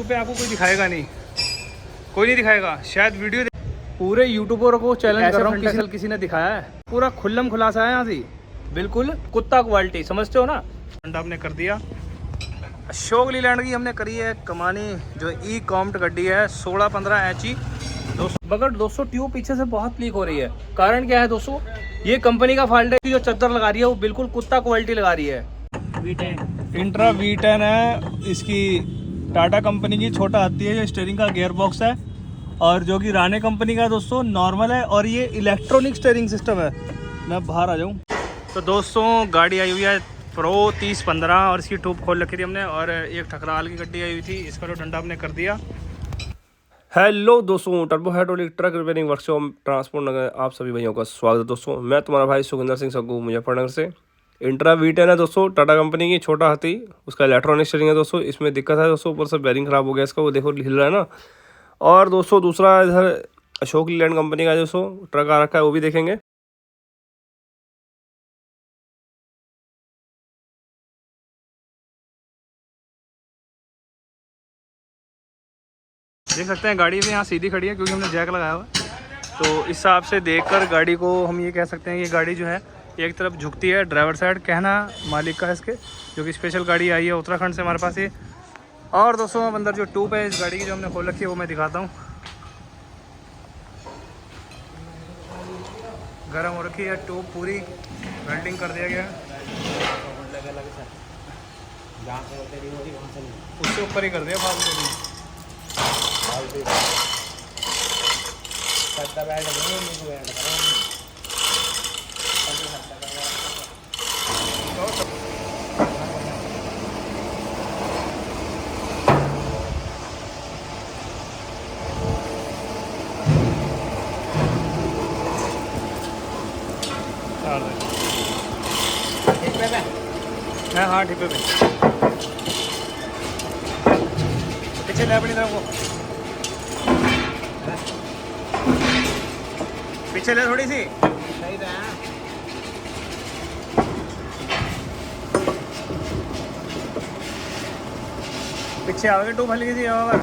पे आपको कोई दिखाएगा नहीं, कोई नहीं दिखाएगा शायद वीडियो पूरे यूट्यूबरों को चैलेंज कर रहा हूँ, किसी ने दिखाया है। पूरा खुल्लम खुलासा है यहाँ से, बिल्कुल कुत्ता क्वालिटी, समझते हो ना। ठंडा हमने कर दिया। अशोक लीलैंड की हमने करी है कमानी, जो ई कॉम्प्ट गड्डी है 1615 HE। मगर दोस्तों ट्यूब पीछे से बहुत लीक हो रही है। कारण क्या है दोस्तों, ये कंपनी का फॉल्ट है। जो चादर लगा रही है वो बिल्कुल कुत्ता क्वालिटी लगा रही है। इंट्रा V10 है इसकी, टाटा कंपनी की। छोटा आती है, जो स्टीयरिंग का गियर बॉक्स है, और जो कि राणे कंपनी का दोस्तों नॉर्मल है, और ये इलेक्ट्रॉनिक स्टीयरिंग सिस्टम है। मैं बाहर आ जाऊँ तो दोस्तों गाड़ी आई हुई है प्रो 3015, और इसकी ट्यूब खोल रखी थी हमने, और एक ठकराल की गड्डी आई हुई थी, इसका जो डंडा हमने कर दिया। हेलो दोस्तों, turbo hydraulic truck repairing workshop transport Nagar आप सभी भाइयों का स्वागत है। दोस्तों मैं तुम्हारा भाई सुखिंदर सिंह सग्गू, मुजफ्फरनगर से। इंट्रा V10 है दोस्तों, टाटा कंपनी की, छोटा हाथी। उसका इलेक्ट्रॉनिक स्टीयरिंग है दोस्तों। इसमें दिक्कत है दोस्तों, ऊपर से बेरिंग खराब हो गया इसका, वो देखो हिल रहा है ना। और दोस्तों दूसरा इधर अशोक लीलैंड कंपनी का दोस्तों ट्रक आ रखा है, वो भी देखेंगे। देख सकते हैं गाड़ी भी यहाँ सीधी खड़ी है, क्योंकि हमने जैक लगाया हुआ है। तो इस हिसाब से देखकर गाड़ी को हम ये कह सकते हैं कि गाड़ी जो है एक तरफ झुकती है, ड्राइवर साइड, कहना मालिक का है इसके, जो कि स्पेशल गाड़ी आई है उत्तराखंड से हमारे पास ये। और दोस्तों अब अंदर जो ट्यूब है इस गाड़ी की जो हमने खोल रखी है वो मैं दिखाता हूँ। गर्म हो रखी है ट्यूब, पूरी वेल्डिंग कर दिया गया है, उससे ऊपर ही कर दिया फालतू। हाँ ठीक है भाई, पीछे ले अपनी तरफ को, पीछे ले थोड़ी सी। पीछे आओगे टूब हल्की सी और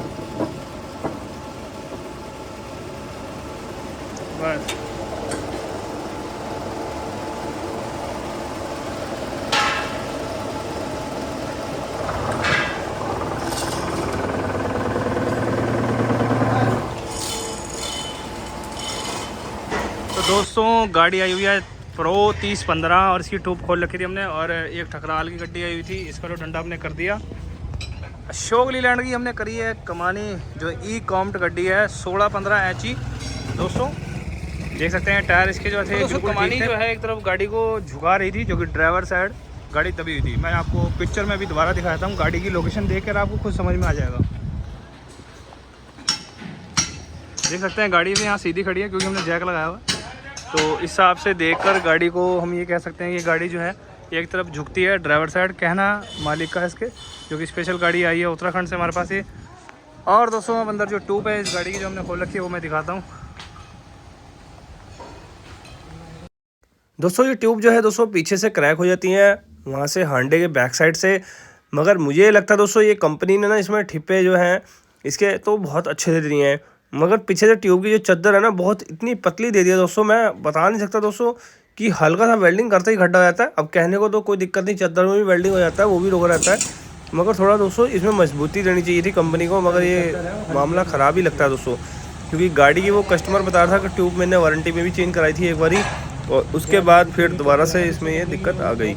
बस। तो दोस्तों गाड़ी आई हुई है प्रो 3015, और इसकी ट्यूब खोल रखी थी हमने, और एक ठकराल की गड्डी आई हुई थी, इसका जो डंडा हमने कर दिया। अशोक लीलैंड की हमने करी है कमानी, जो ई कॉम्प्ट गड्डी है 1615 HE। दोस्तों देख सकते हैं टायर इसके जो थे, तो कमानी जो है एक तरफ गाड़ी को झुका रही थी, जो कि ड्राइवर साइड गाड़ी दबी हुई थी। मैं आपको पिक्चर में भी दोबारा दिखाता हूँ, गाड़ी की लोकेशन देख कर आपको खुद समझ में आ जाएगा। देख सकते हैं गाड़ी भी यहाँ सीधी खड़ी है, क्योंकि हमने जैक लगाया हुआ है। तो इस हिसाब से देखकर गाड़ी को हम ये कह सकते हैं कि गाड़ी जो है एक तरफ झुकती है, ड्राइवर साइड, कहना मालिक का है इसके, जो कि स्पेशल गाड़ी आई है उत्तराखंड से हमारे पास ये। और दोस्तों अब अंदर जो ट्यूब है इस गाड़ी की जो हमने खोल रखी है वो मैं दिखाता हूँ। दोस्तों ये ट्यूब जो है दोस्तों पीछे से क्रैक हो जाती है, वहाँ से हांडे के बैक साइड से। मगर मुझे ये लगता है दोस्तों ये कंपनी ने ना इसमें ठिप्पे जो हैं इसके तो बहुत अच्छे दे दिए हैं, मगर पीछे से ट्यूब की जो चद्दर है ना बहुत इतनी पतली दे दी है दोस्तों, मैं बता नहीं सकता दोस्तों कि हल्का सा वेल्डिंग करते ही गड्ढा हो जाता है। अब कहने को तो कोई दिक्कत नहीं, चद्दर में भी वेल्डिंग हो जाता है, वो भी रोका रहता है, मगर थोड़ा दोस्तों इसमें मजबूती देनी चाहिए थी कंपनी को। मगर ये मामला ख़राब ही लगता है दोस्तों, क्योंकि गाड़ी की वो कस्टमर बता रहा था कि ट्यूब मैंने वारंटी में भी चेंज कराई थी एक बारी, और उसके बाद फिर दोबारा से इसमें ये दिक्कत आ गई।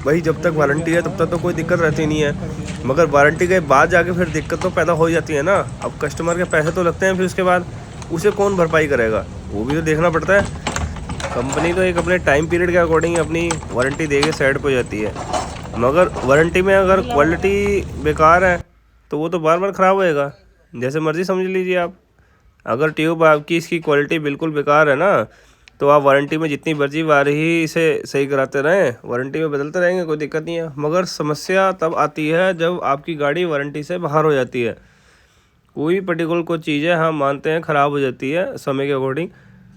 भाई जब तक वारंटी है तब तक तो कोई दिक्कत रहती नहीं है, मगर वारंटी के बाद जाके फिर दिक्कत तो पैदा हो जाती है ना। अब कस्टमर के पैसे तो लगते हैं, फिर उसके बाद उसे कौन भरपाई करेगा, वो भी तो देखना पड़ता है। कंपनी तो एक अपने टाइम पीरियड के अकॉर्डिंग अपनी वारंटी दे के साइड पर जाती है, मगर वारंटी में अगर क्वालिटी बेकार है तो वो तो बार बार ख़राब होएगा, जैसे मर्ज़ी समझ लीजिए आप। अगर ट्यूब आपकी इसकी क्वालिटी बिल्कुल बेकार है ना, तो आप वारंटी में जितनी मर्जी बार ही इसे सही कराते रहें, वारंटी में बदलते रहेंगे, कोई दिक्कत नहीं है। मगर समस्या तब आती है जब आपकी गाड़ी वारंटी से बाहर हो जाती है। कोई भी पर्टिकुलर कोई चीज़ें हम मानते हैं ख़राब हो जाती है समय के अकॉर्डिंग,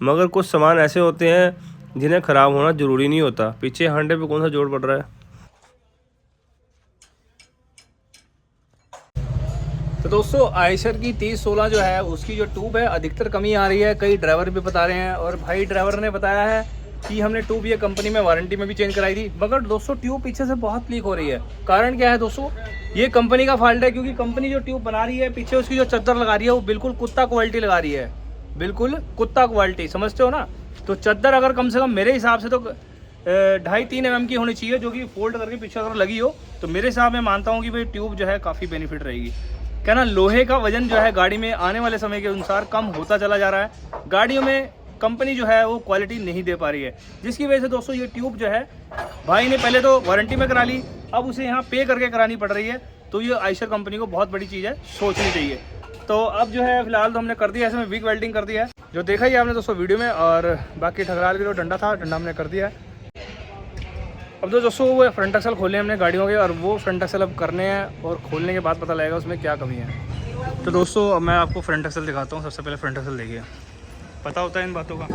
मगर कुछ सामान ऐसे होते हैं जिन्हें ख़राब होना ज़रूरी नहीं होता। पीछे हांडे पे कौन सा जोड़ पड़ रहा है। तो दोस्तों आयशर की 3016 जो है उसकी जो ट्यूब है अधिकतर कमी आ रही है, कई ड्राइवर भी बता रहे हैं। और भाई ड्राइवर ने बताया है कि हमने ट्यूब ये कंपनी में वारंटी में भी चेंज कराई थी, मगर दोस्तों ट्यूब पीछे से बहुत लीक हो रही है। कारण क्या है दोस्तों, ये कंपनी का फॉल्ट है, क्योंकि कंपनी जो ट्यूब बना रही है पीछे उसकी जो चद्दर लगा रही है वो बिल्कुल कुत्ता क्वालिटी लगा रही है, बिल्कुल कुत्ता क्वालिटी, समझते हो ना। तो चद्दर अगर कम से कम मेरे हिसाब से तो 2.5-3 mm की होनी चाहिए, जो कि फोल्ड करके पीछे अगर लगी हो तो मेरे हिसाब में मानता हूँ कि भाई ट्यूब जो है काफ़ी बेनिफिट रहेगी। क्या ना, लोहे का वजन जो है गाड़ी में आने वाले समय के अनुसार कम होता चला जा रहा है। गाड़ियों में कंपनी जो है वो क्वालिटी नहीं दे पा रही है, जिसकी वजह से दोस्तों ये ट्यूब जो है भाई ने पहले तो वारंटी में करा ली, अब उसे यहाँ पे करके करानी पड़ रही है। तो ये आयशर कंपनी को बहुत बड़ी चीज़ है, सोचनी चाहिए। तो अब जो है फिलहाल तो हमने कर दिया, ऐसे में वीक वेल्डिंग कर दिया है, जो देखा ही आपने दोस्तों वीडियो में। और बाकी ठकराल के जो डंडा था, डंडा हमने कर दिया है। अब तो दोस्तों वो फ्रंट एक्सल खोले हमने गाड़ियों के, और वो फ्रंट एक्सल अब करने हैं, और खोलने के बाद पता लगेगा उसमें क्या कमी है। तो दोस्तों अब मैं आपको फ्रंट एक्सल दिखाता हूँ। सबसे पहले फ्रंट एक्सल देखिए, पता होता है इन बातों का,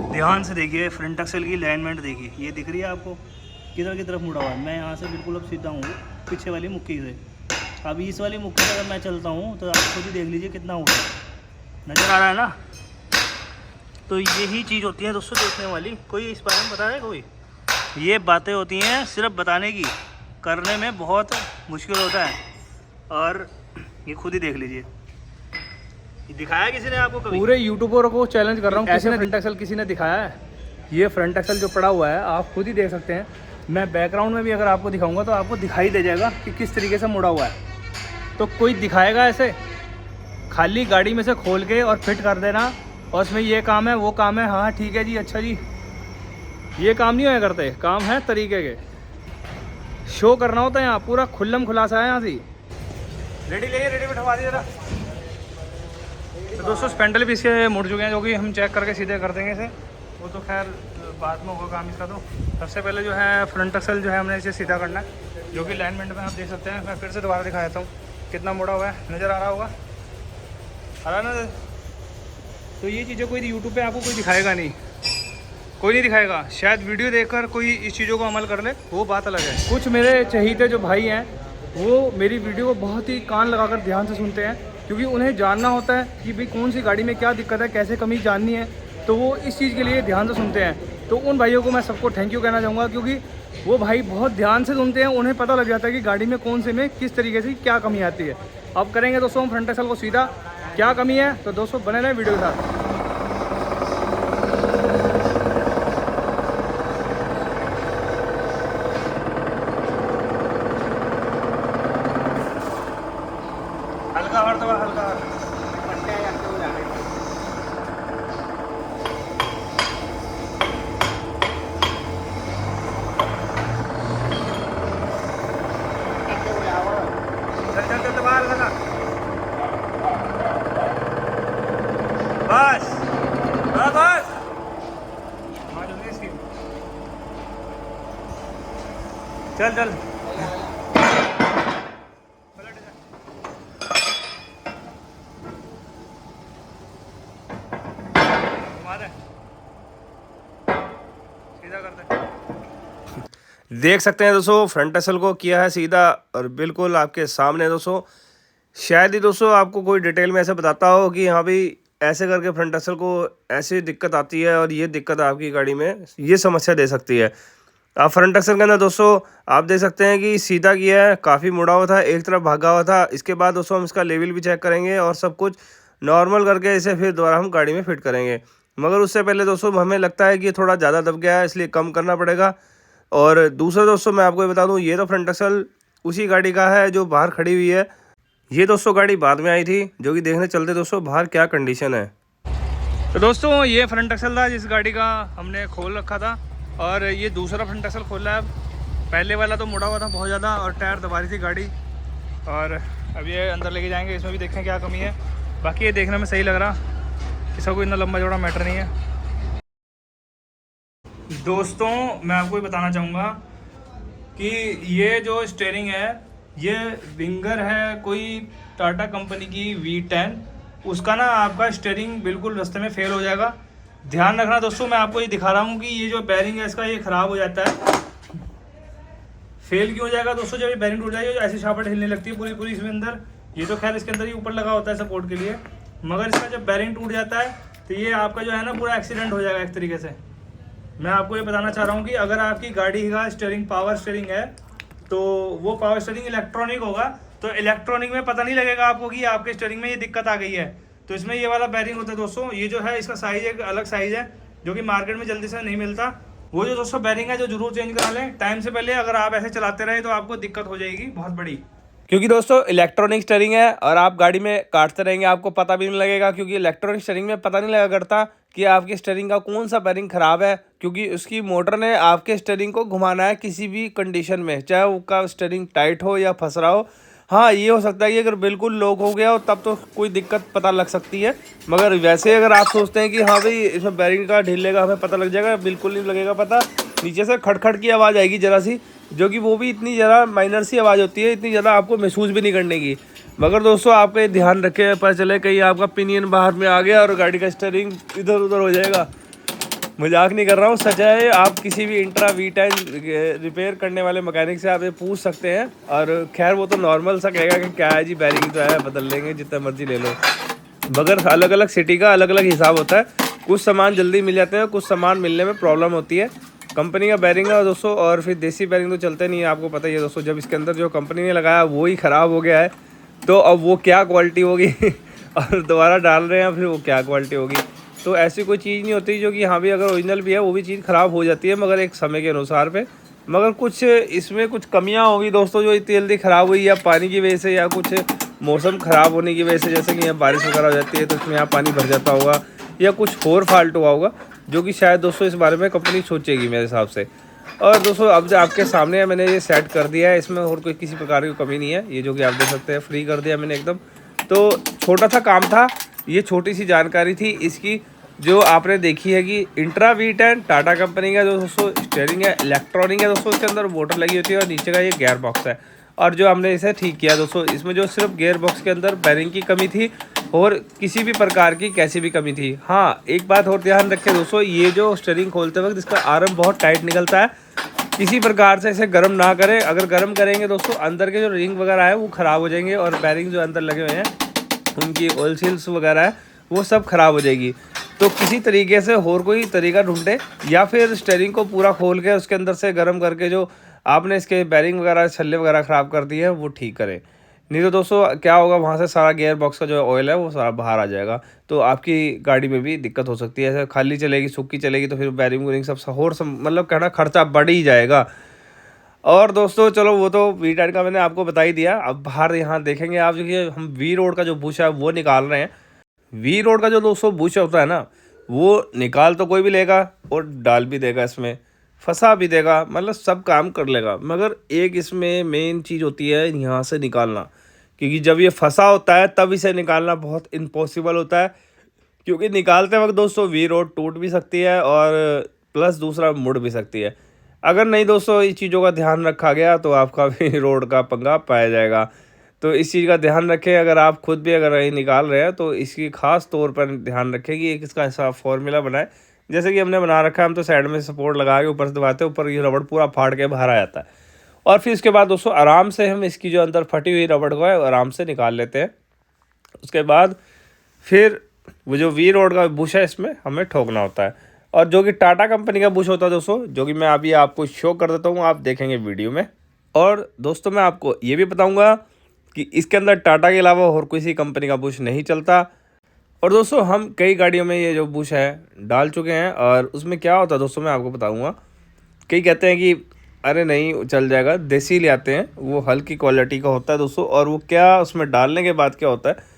ध्यान से देखिए। फ्रंट एक्सल की अलाइनमेंट देखिए, ये दिख रही है आपको किधर की तरफ मुड़ा हुआ है। मैं यहाँ से बिल्कुल अब सीधा हूँ पीछे वाली मुक्की से। अब इस वाली मुक्की से अगर मैं चलता हूँ तो आप खुद ही देख लीजिए कितना हुआ, नज़र आ रहा है ना। तो यही चीज़ होती है दोस्तों देखने वाली। कोई इस बारे में बता रहा है? कोई ये बातें होती हैं सिर्फ बताने की, करने में बहुत मुश्किल होता है। और ये खुद ही देख लीजिए, दिखाया किसी ने आपको कभी? पूरे यूट्यूबरों को चैलेंज कर रहा हूँ, ऐसे फ्रंट एक्सल किसी ने दिखाया है? ये फ्रंट एक्सल जो पड़ा हुआ है आप खुद ही देख सकते हैं। मैं बैकग्राउंड में भी अगर आपको दिखाऊंगा तो आपको दिखाई दे जाएगा कि किस तरीके से मुड़ा हुआ है। तो कोई दिखाएगा ऐसे? खाली गाड़ी में से खोल के और फिट कर देना, और उसमें ये काम है वो काम है, हाँ ठीक है जी, अच्छा जी, ये काम नहीं होया करते। काम है तरीके के, शो करना होता है यहाँ, पूरा खुल्लम खुलासा है यहाँ से। रेडी लेंगे, रेडी बिठवा दीजिए जरा। तो दोस्तों स्पेंडल भी इसके मुड़ चुके हैं, जो कि हम चेक करके सीधे कर देंगे इसे। वो तो खैर बाद में होगा काम इसका। तो सबसे पहले जो है फ्रंट एक्सल जो है हमने इसे सीधा करना है, जो कि अलाइनमेंट में आप देख सकते हैं। मैं फिर से दोबारा दिखा देता हूँ कितना मुड़ा हुआ है, नज़र आ रहा होगा, आ रहा ना। तो ये चीज़ें कोई यूट्यूब पे आपको कोई दिखाएगा नहीं, कोई नहीं दिखाएगा। शायद वीडियो देखकर कोई इस चीज़ों को अमल कर ले, वो बात अलग है। कुछ मेरे चहीते जो भाई हैं वो मेरी वीडियो को बहुत ही कान लगाकर ध्यान से सुनते हैं, क्योंकि उन्हें जानना होता है कि भाई कौन सी गाड़ी में क्या दिक्कत है, कैसे कमी जाननी है। तो वो इस चीज़ के लिए ध्यान से सुनते हैं। तो उन भाइयों को मैं सबको थैंक यू कहना चाहूँगा, क्योंकि वो भाई बहुत ध्यान से सुनते हैं, उन्हें पता लग जाता है कि गाड़ी में कौन से में किस तरीके से क्या कमी आती है। अब करेंगे दोस्तों हम फ्रंट एक्सल को सीधा, क्या कमी है। तो दोस्तों बने रहें वीडियो के साथ। हल्का हर दबा, हल्का चल दबा, हल्का बस बस। चल चल सीधा कर दे। देख सकते हैं दोस्तों फ्रंट एक्सल को किया है सीधा, और बिल्कुल आपके सामने दोस्तों। शायद ही दोस्तों आपको कोई डिटेल में ऐसे बताता हो कि हाँ भाई ऐसे करके फ्रंट एक्सल को ऐसी दिक्कत आती है, और ये दिक्कत आपकी गाड़ी में ये समस्या दे सकती है। आप फ्रंट एक्सल के अंदर दोस्तों आप देख सकते हैं कि सीधा किया है, काफ़ी मुड़ा हुआ था, एक तरफ भागा हुआ था। इसके बाद दोस्तों हम इसका लेवल भी चेक करेंगे, और सब कुछ नॉर्मल करके इसे फिर दोबारा हम गाड़ी में फिट करेंगे। मगर उससे पहले दोस्तों हमें लगता है कि ये थोड़ा ज़्यादा दब गया है, इसलिए कम करना पड़ेगा। और दूसरा दोस्तों मैं आपको ये बता दूं, ये तो फ्रंट एक्सल उसी गाड़ी का है जो बाहर खड़ी हुई है। ये दोस्तों गाड़ी बाद में आई थी, जो कि देखने चलते दोस्तों बाहर क्या कंडीशन है। तो दोस्तों ये फ्रंट एक्सल था जिस गाड़ी का हमने खोल रखा था, और ये दूसरा फ्रंट एक्सल खोला है। पहले वाला तो मुड़ा हुआ था बहुत ज़्यादा, और टायर दबा रही थी गाड़ी। और अब ये अंदर लेके जाएंगे, इसमें भी देखें क्या कमी है। बाकी ये देखने में सही लग रहा, इसका कोई इतना लंबा चौड़ा मैटर नहीं है। दोस्तों मैं आपको ये बताना चाहूँगा कि ये जो स्टीयरिंग है ये विंगर है, कोई टाटा कंपनी की V10। उसका ना आपका स्टीयरिंग बिल्कुल रास्ते में फेल हो जाएगा। ध्यान रखना दोस्तों, मैं आपको ये दिखा रहा हूँ कि ये जो बैरिंग है इसका ये ख़राब हो जाता है। फेल क्यों हो जाएगा दोस्तों? जब ये बैरिंग टूट जाएगी, जो ऐसी शापट हिलने लगती है पूरी पूरी इसमें अंदर, ये तो खैर इसके अंदर ही ऊपर लगा होता है सपोर्ट के लिए, मगर इसका जब बैरिंग टूट जाता है तो ये आपका जो है ना पूरा एक्सीडेंट हो जाएगा एक तरीके से। मैं आपको ये बताना चाह रहा हूँ कि अगर आपकी गाड़ी का स्टीयरिंग पावर स्टीयरिंग है तो वो पावर स्टीयरिंग इलेक्ट्रॉनिक होगा, तो इलेक्ट्रॉनिक में पता नहीं लगेगा आपको कि आपके स्टीयरिंग में ये दिक्कत आ गई है। तो इसमें ये वाला बैरिंग होता है दोस्तों, ये जो है इसका साइज़ एक अलग साइज़ है जो कि मार्केट में जल्दी से नहीं मिलता। वो जो दोस्तों बैरिंग है जो जरूर चेंज करा लें टाइम से पहले, अगर आप ऐसे चलाते रहे तो आपको दिक्कत हो जाएगी बहुत बड़ी, क्योंकि दोस्तों इलेक्ट्रॉनिक स्टीयरिंग है और आप गाड़ी में काटते रहेंगे आपको पता भी नहीं लगेगा, क्योंकि इलेक्ट्रॉनिक स्टीयरिंग में पता नहीं लगा करता कि आपकी स्टीयरिंग का कौन सा बैरिंग ख़राब है, क्योंकि उसकी मोटर ने आपके स्टीयरिंग को घुमाना है किसी भी कंडीशन में, चाहे उसका स्टीयरिंग टाइट हो या फंस रहा हो। हाँ, ये हो सकता है कि अगर बिल्कुल लॉक हो गया हो तब तो कोई दिक्कत पता लग सकती है, मगर वैसे अगर आप सोचते हैं कि हाँ भाई इसमें बैरिंग का ढीले का हमें पता लग जाएगा, बिल्कुल नहीं लगेगा पता। नीचे से खटखट की आवाज़ आएगी ज़रा सी, जो कि वो भी इतनी ज़रा माइनर सी आवाज़ होती है, इतनी ज़्यादा आपको महसूस भी नहीं करने की। मगर दोस्तों आपका ये ध्यान रखें, पता चले कहीं आपका पिनियन बाहर में आ गया और गाड़ी का स्टीयरिंग इधर उधर हो जाएगा। मजाक नहीं कर रहा हूँ, सच है। आप किसी भी इंट्रा V10 रिपेयर करने वाले मैकेनिक से आप ये पूछ सकते हैं, और खैर वो तो नॉर्मल सा कहेगा कि क्या है जी बैरिंग तो है बदल लेंगे जितना मर्जी ले लो, मगर अलग अलग सिटी का अलग अलग हिसाब होता है। कुछ सामान जल्दी मिल जाते हैं, कुछ सामान मिलने में प्रॉब्लम होती है। कंपनी का बैरिंग है दोस्तों, और फिर देसी बैरिंग तो चलते नहीं है, आपको पता ही है दोस्तों। जब इसके अंदर जो कंपनी ने लगाया वो ही ख़राब हो गया है तो अब वो क्या क्वालिटी होगी और दोबारा डाल रहे हैं फिर वो क्या क्वालिटी होगी। तो ऐसी कोई चीज़ नहीं होती जो कि हाँ भी अगर ओरिजिनल भी है वो भी चीज़ ख़राब हो जाती है, मगर एक समय के अनुसार पे। मगर कुछ इसमें कुछ कमियां होगी दोस्तों जो इतनी जल्दी ख़राब हुई, या पानी की वजह से या कुछ मौसम ख़राब होने की वजह से, जैसे कि यहाँ बारिश वगैरह हो जाती है तो इसमें यहाँ पानी भर जाता होगा या कुछ और फॉल्ट हुआ होगा, जो कि शायद दोस्तों इस बारे में कंपनी सोचेगी मेरे हिसाब से। और दोस्तों अब जो आपके सामने है मैंने ये सेट कर दिया है, इसमें और कोई किसी प्रकार की कमी नहीं है। ये जो कि आप देख सकते हैं फ्री कर दिया मैंने एकदम। तो छोटा सा काम था, ये छोटी सी जानकारी थी इसकी, जो आपने देखी है कि इंट्रा V10 टाटा कंपनी का जो दोस्तों स्टीयरिंग है इलेक्ट्रॉनिक है दोस्तों, इसके अंदर मोटर लगी होती है और नीचे का ये गियर बॉक्स है। और जो हमने इसे ठीक किया दोस्तों, इसमें जो सिर्फ गियर बॉक्स के अंदर बैरिंग की कमी थी और किसी भी प्रकार की कैसी भी कमी थी। हाँ, एक बात और ध्यान रखें दोस्तों, ये जो स्टीयरिंग खोलते वक्त इसका आर्म बहुत टाइट निकलता है, किसी प्रकार से इसे गर्म ना करें। अगर गर्म करेंगे दोस्तों अंदर के जो रिंग वगैरह है वो ख़राब हो जाएंगे, और बैरिंग जो अंदर लगे हुए हैं उनकी ऑयल सील्स वगैरह है वो सब ख़राब हो जाएगी। तो किसी तरीके से और कोई तरीका ढूंढे, या फिर स्टीयरिंग को पूरा खोल के उसके अंदर से गर्म करके जो आपने इसके बैरिंग वगैरह छल्ले वगैरह ख़राब कर दिए हैं वो ठीक करें। नहीं तो दोस्तों क्या होगा, वहाँ से सारा गियर बॉक्स का जो ऑयल है वो सारा बाहर आ जाएगा, तो आपकी गाड़ी में भी दिक्कत हो सकती है। ऐसे खाली चलेगी सूखी चलेगी तो फिर बैरिंग वैरिंग सब और मतलब कहना खर्चा बढ़ ही जाएगा। और दोस्तों चलो वो तो V10 का मैंने आपको बता ही दिया। अब बाहर यहाँ देखेंगे आप, जो कि हम वी रोड का जो बुश है वो निकाल रहे हैं। वी रोड का जो दोस्तों बुश होता है ना, वो निकाल तो कोई भी लेगा और डाल भी देगा, इसमें फंसा भी देगा, मतलब सब काम कर लेगा। मगर एक इसमें मेन चीज़ होती है यहाँ से निकालना, क्योंकि जब ये फंसा होता है तब इसे निकालना बहुत इम्पॉसिबल होता है, क्योंकि निकालते वक्त दोस्तों वी रोड टूट भी सकती है और प्लस दूसरा मुड़ भी सकती है। अगर नहीं दोस्तों इस चीज़ों का ध्यान रखा गया तो आपका भी रोड का पंगा पाया जाएगा। तो इस चीज़ का ध्यान रखें, अगर आप खुद भी अगर ये निकाल रहे हैं तो इसकी ख़ास तौर पर ध्यान रखें कि एक इसका ऐसा फॉर्मूला बनाए, जैसे कि हमने बना रखा है। हम तो साइड में सपोर्ट लगा के ऊपर से दबाते हैं, ऊपर ये रबड़ पूरा फाड़ के बाहर आ जाता है, और फिर इसके बाद दोस्तों आराम से हम इसकी जो अंदर फटी हुई रबड़ को है आराम से निकाल लेते हैं। उसके बाद फिर वो जो वी रोड का बुश है इसमें हमें ठोकना होता है, और जो कि टाटा कंपनी का बुश होता है दोस्तों, जो कि मैं अभी आपको शो कर देता हूँ, आप देखेंगे वीडियो में। और दोस्तों मैं आपको ये भी बताऊँगा कि इसके अंदर टाटा के अलावा और किसी कंपनी का बुश नहीं चलता। और दोस्तों हम कई गाड़ियों में ये जो बुश है डाल चुके हैं, और उसमें क्या होता है दोस्तों मैं आपको बताऊंगा। कई कहते हैं कि अरे नहीं चल जाएगा, देसी ले आते हैं, वो हल्की क्वालिटी का होता है दोस्तों। और वो क्या उसमें डालने के बाद क्या होता है,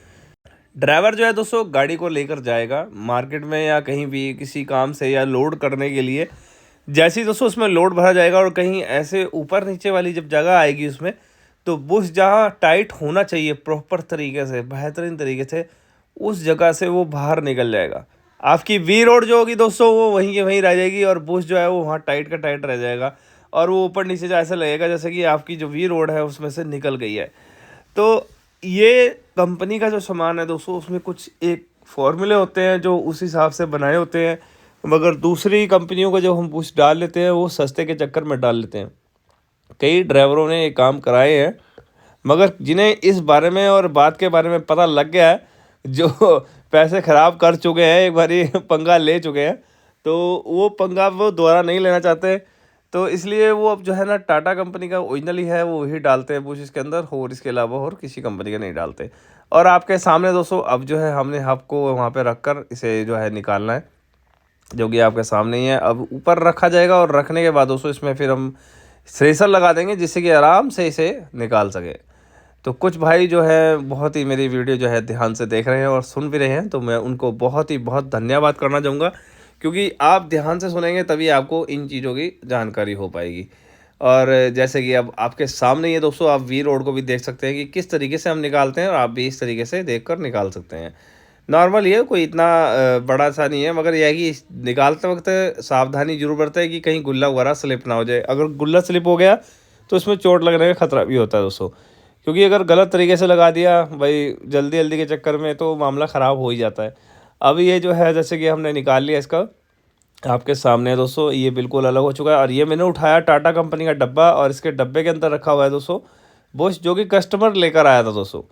ड्राइवर जो है दोस्तों गाड़ी को लेकर जाएगा मार्केट में या कहीं भी किसी काम से या लोड करने के लिए। जैसे ही दोस्तों उसमें लोड भरा जाएगा और कहीं ऐसे ऊपर नीचे वाली जब जगह आएगी उसमें, तो बुश जहाँ टाइट होना चाहिए प्रॉपर तरीके से बेहतरीन तरीके से, उस जगह से वो बाहर निकल जाएगा। आपकी वी रोड जो होगी दोस्तों वो वहीं के वहीं रह जाएगी, और बुश जो है वो वहाँ टाइट का टाइट रह जाएगा, और वो ऊपर नीचे जो ऐसा लगेगा जैसे कि आपकी जो वी रोड है उसमें से निकल गई है। तो ये कंपनी का जो सामान है दोस्तों उसमें कुछ एक फॉर्मूले होते हैं जो उस हिसाब से बनाए होते हैं, मगर दूसरी कंपनियों का जो हम बुश डाल लेते हैं वो सस्ते के चक्कर में डाल लेते हैं। कई ड्राइवरों ने ये काम कराए हैं, मगर जिन्हें इस बारे में और बात के बारे में पता लग गया है, जो पैसे ख़राब कर चुके हैं, एक बारी पंगा ले चुके हैं, तो वो पंगा वो दोबारा नहीं लेना चाहते। तो इसलिए वो अब जो है ना टाटा कंपनी का ओरिजिनल ही है वो ही डालते हैं बुश इसके अंदर, और इसके अलावा और किसी कंपनी का नहीं डालते। और आपके सामने दोस्तों अब जो है हमने हब को वहाँ पे रख कर इसे जो है निकालना है, जो कि आपके सामने ही है। अब ऊपर रखा जाएगा और रखने के बाद दोस्तों इसमें फिर हम थ्रेसर लगा देंगे जिससे कि आराम से इसे निकाल सके। तो कुछ भाई जो है बहुत ही मेरी वीडियो जो है ध्यान से देख रहे हैं और सुन भी रहे हैं, तो मैं उनको बहुत धन्यवाद करना चाहूँगा, क्योंकि आप ध्यान से सुनेंगे तभी आपको इन चीज़ों की जानकारी हो पाएगी। और जैसे कि अब आपके सामने ही है दोस्तों, आप वी रोड को भी देख सकते हैं कि किस तरीके से हम निकालते हैं, और आप भी इस तरीके से देख कर निकाल सकते हैं। नॉर्मल ये कोई इतना बड़ा सा नहीं है, मगर यह है कि निकालते वक्त सावधानी जरूर बरतें कि कहीं गुल्ला वगैरह स्लिप ना हो जाए। अगर गुल्ला स्लिप हो गया तो इसमें चोट लगने का खतरा भी होता है दोस्तों, क्योंकि अगर गलत तरीके से लगा दिया भाई जल्दी जल्दी के चक्कर में, तो मामला ख़राब हो ही जाता है। अब ये जो है जैसे कि हमने निकाल लिया इसका, आपके सामने है दोस्तों, ये बिल्कुल अलग हो चुका है। और ये मैंने उठाया टाटा कंपनी का डब्बा, और इसके डब्बे के अंदर रखा हुआ है दोस्तों बुश, जो कि कस्टमर लेकर आया था दोस्तों।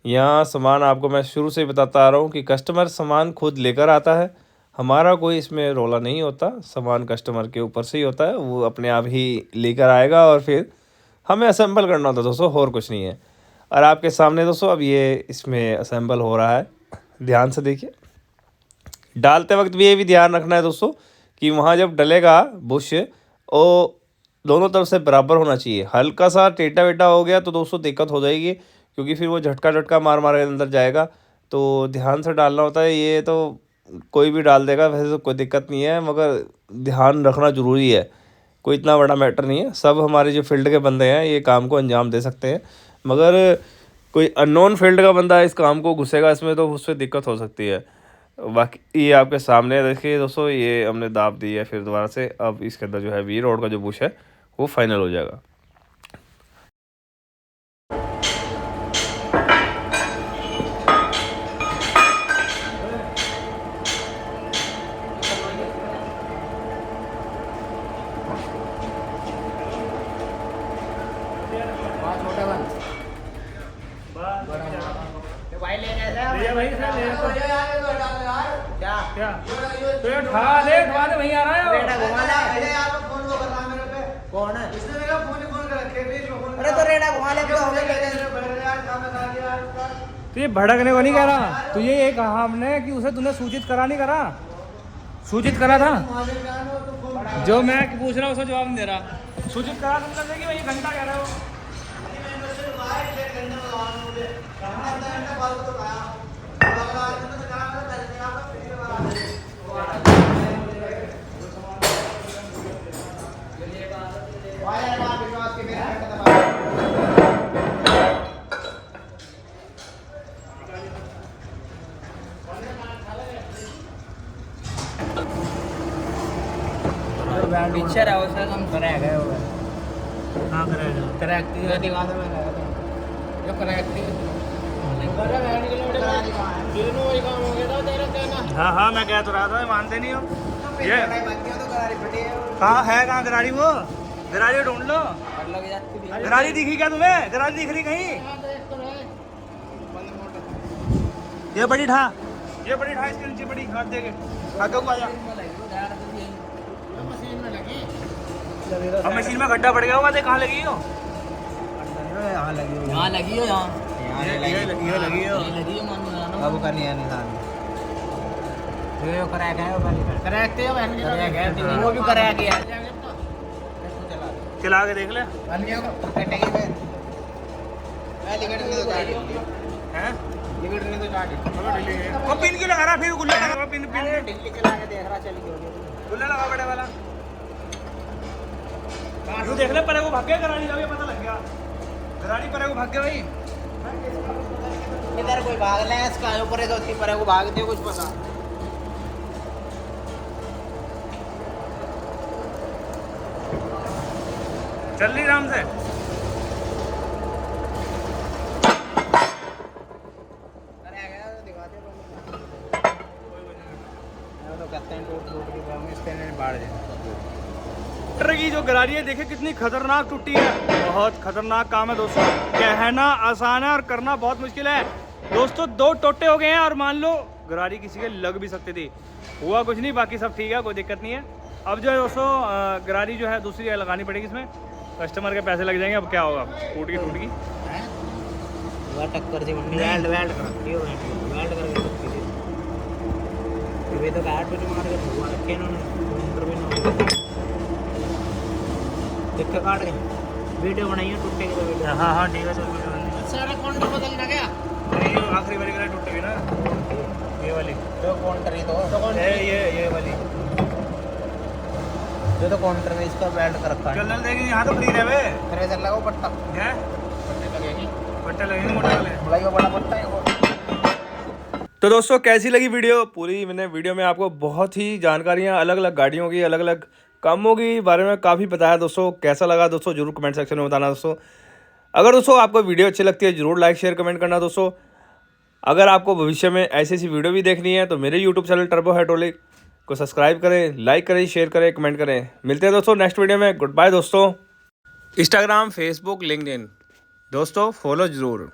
यहाँ सामान आपको मैं शुरू से ही बताता आ रहा हूँ कि कस्टमर सामान खुद लेकर आता है, हमारा कोई इसमें रोला नहीं होता, सामान कस्टमर के ऊपर से ही होता है, वो अपने आप ही लेकर आएगा और फिर हमें असेंबल करना होता है दोस्तों, और कुछ नहीं है। और आपके सामने दोस्तों अब ये इसमें असेंबल हो रहा है, ध्यान से देखिए। डालते वक्त भी ये भी ध्यान रखना है दोस्तों कि वहाँ जब डलेगा बुश, वो दोनों तरफ से बराबर होना चाहिए। हल्का सा टेढ़ा वेढ़ा हो गया तो दोस्तों दिक्कत हो जाएगी, क्योंकि फिर वो झटका झटका मार मार के अंदर जाएगा। तो ध्यान से डालना होता है, ये तो कोई भी डाल देगा, वैसे तो कोई दिक्कत नहीं है, मगर ध्यान रखना ज़रूरी है। कोई इतना बड़ा मैटर नहीं है, सब हमारे जो फील्ड के बंदे हैं ये काम को अंजाम दे सकते हैं, मगर कोई अननोन फील्ड का बंदा इस काम को घुसेगा इसमें तो उससे दिक्कत हो सकती है। बाकी ये आपके सामने देखिए दोस्तों, ये हमने दाब दी है फिर दोबारा से। अब इसके अंदर जो है वी रोड का जो बुश है वो फाइनल हो जाएगा। क्या तो ये ठा दे वहीं आ रहा है कौन है? इसने मेरा फोन कर रखे बीच में फोन। अरे तो रेडा घुमा ले तो हमें तो ये भड़कने को नहीं कह रहा, तो ये कहा हमने कि उसे तूने सूचित करा नहीं करा, सूचित करा था। जो मैं पूछ रहा हूँ उसका जवाब नहीं दे रहा। सूचित करा तुमने कि भाई घंटा कह रहे हो। पिक्चर है उसका हम कराया गया होगा। हाँ करेगा करैक्ट ये दिखा दो मैंने जो करैक्ट हाँ हाँ मैं कह तो रहा था, मानते नहीं हो। ये कहाँ है, कहाँ गरारी वो गरारी ढूंढ लो। गरारी दिखी क्या तुम्हें? गरारी दिख रही कहीं? ये बड़ी ठा, ये बड़ी ठा, इसके नीचे बड़ी हाथ देके आगे को आजा। अब मशीन में गड्ढा पड़ गया होगा, देख कहाँ लगी हो? यहाँ लगी हो, यहाँ लगी हो, यहाँ लगी हो अब करनी है निशान जो कराया गया है करैक्ट है, वो भी कराया गया है। चला के देख ले। अन्य को कटेगी पे मैं लिखट नहीं तो गाड़ी हैं लिखट नहीं तो गाड़ी वो पिन क्यों लगा रहा? फिर गुल्ला लगा, पिन पिन ढिल्ली चला के देख रहा चली गई गुल्ला लगा बड़े वाला। यूं देख ले, परे को भाग गया गराड़ी का भी पता लग गया। गराड़ी परे को भाग गया भाई। इधर कोई भाग ले इसका ऊपर है तो उसकी परे को भाग दे कुछ पता। चल रही आराम से। कराया गया तो दिखा दे तो कहते हैं टूट टूट के इसके बाढ़ जाए। ट्रैक्टर की जो गरारी है देखिए कितनी खतरनाक टूटी है। बहुत खतरनाक काम है दोस्तों, कहना आसान है और करना बहुत मुश्किल है दोस्तों। 2 टोटे हो गए हैं और मान लो गरारी किसी के लग भी सकती थी, हुआ कुछ नहीं, बाकी सब ठीक है, कोई दिक्कत नहीं है। अब जो है दोस्तों गरारी जो है दूसरी लगानी पड़ेगी, इसमें कस्टमर के पैसे लग जाएंगे। अब क्या होगा, टूट गई वह टक्कर से मंडी वेल्ड वेल्ड करती है, वेल्ड करके रखती है। वे तो काट पे मार के धुआ रखे इन्होंने काउंटर में ना देख के काट के वीडियो बनाई है टूटे की। तो वीडियो हाँ ठीक है, चल वीडियो सारा काउंटर बदलना क्या? ये आखिरी वाली गरारी टूट गई ना, ये वाली तो काउंटर ही तो ये वाली ये तो काउंटर में इसका वेल्ड कर रखा है। चल देखेंगे यहाँ तो फ्री है बे, थ्रेसर लगाओ पट्टा है पट्टे लगेगी, पट्टे लगेंगे मोटे वाले। बुलाई बड़ा पट्टा है वो। तो दोस्तों कैसी लगी वीडियो पूरी? मैंने वीडियो में आपको बहुत ही जानकारियाँ अलग अलग गाड़ियों की, अलग अलग कामों के बारे में काफ़ी बताया दोस्तों। कैसा लगा दोस्तों जरूर कमेंट सेक्शन में बताना दोस्तों। अगर दोस्तों आपको वीडियो अच्छी लगती है जरूर लाइक शेयर कमेंट करना दोस्तों। अगर आपको भविष्य में ऐसी ऐसी वीडियो भी देखनी है तो मेरे यूट्यूब चैनल टर्बो हाइड्रोलिक को सब्सक्राइब करें, लाइक करें, शेयर करें, कमेंट करें। मिलते हैं दोस्तों नेक्स्ट वीडियो में। गुड बाय दोस्तों। इंस्टाग्राम, फेसबुक, लिंक्डइन दोस्तों फॉलो जरूर।